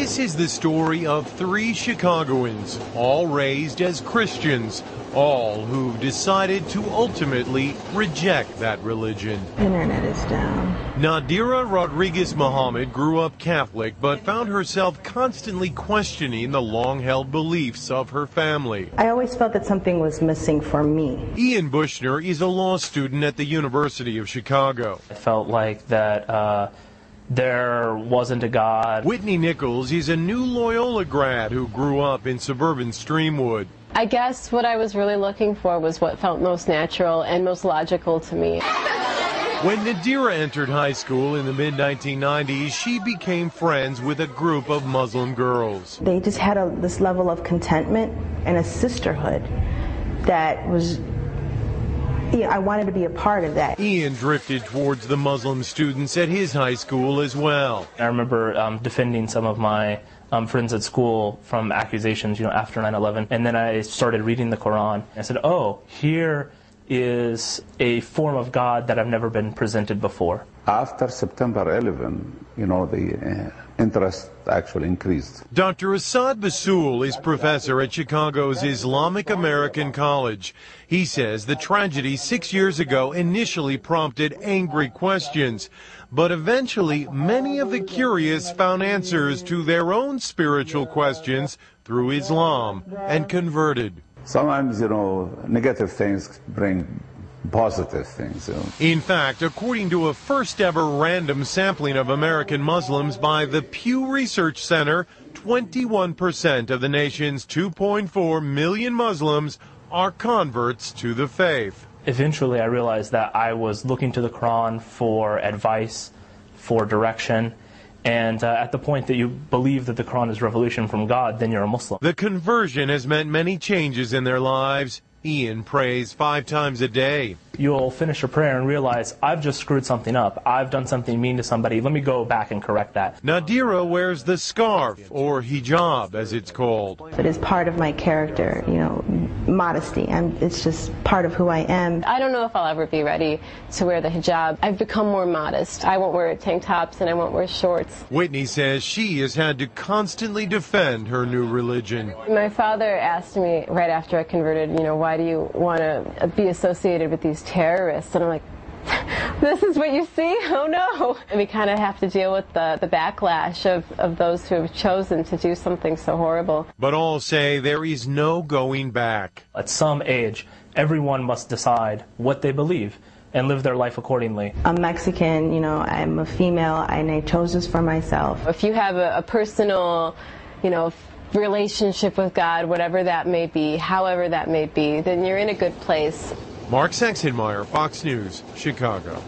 This is the story of 3 Chicagoans, all raised as Christians, all who've decided to ultimately reject that religion. Internet is down. Nadira Rodriguez Muhammad grew up Catholic, but found herself constantly questioning the long-held beliefs of her family. I always felt that something was missing for me. Ian Bushner is a law student at the University of Chicago. I felt like that there wasn't a God. Whitney Nichols is a new Loyola grad who grew up in suburban Streamwood. I guess what I was really looking for was what felt most natural and most logical to me. When Nadira entered high school in the mid-1990s, she became friends with a group of Muslim girls. They just had this level of contentment and a sisterhood that was, I wanted to be a part of that. Ian drifted towards the Muslim students at his high school as well. I remember defending some of my friends at school from accusations, after 9/11, and then I started reading the Qur'an. I said, oh, here is a form of God that I've never been presented before. After September 11, the interest actually increased. Dr. Assad Basul is professor at Chicago's Islamic American College. He says the tragedy 6 years ago initially prompted angry questions, but eventually many of the curious found answers to their own spiritual questions through Islam and converted. Sometimes, negative things bring positive things. In fact, according to a first-ever random sampling of American Muslims by the Pew Research Center, 21% of the nation's 2.4 million Muslims are converts to the faith. Eventually, I realized that I was looking to the Quran for advice, for direction, and at the point that you believe that the Quran is revelation from God, then you're a Muslim. The conversion has meant many changes in their lives. Ian prays 5 times a day. You'll finish a prayer and realize, I've just screwed something up. I've done something mean to somebody. Let me go back and correct that. Nadira wears the scarf, or hijab as it's called. It is part of my character, modesty. It's just part of who I am. I don't know if I'll ever be ready to wear the hijab. I've become more modest. I won't wear tank tops and I won't wear shorts. Whitney says she has had to constantly defend her new religion. My father asked me right after I converted, why do you want to be associated with these terrorists? And I'm like, this is what you see? Oh no. And we kind of have to deal with the backlash of those who have chosen to do something so horrible. But all say there is no going back. At some age, everyone must decide what they believe and live their life accordingly. I'm Mexican, I'm a female, and I chose this for myself. If you have a personal, relationship with God, whatever that may be, however that may be, then you're in a good place. Mark Sexenmeyer, Fox News, Chicago.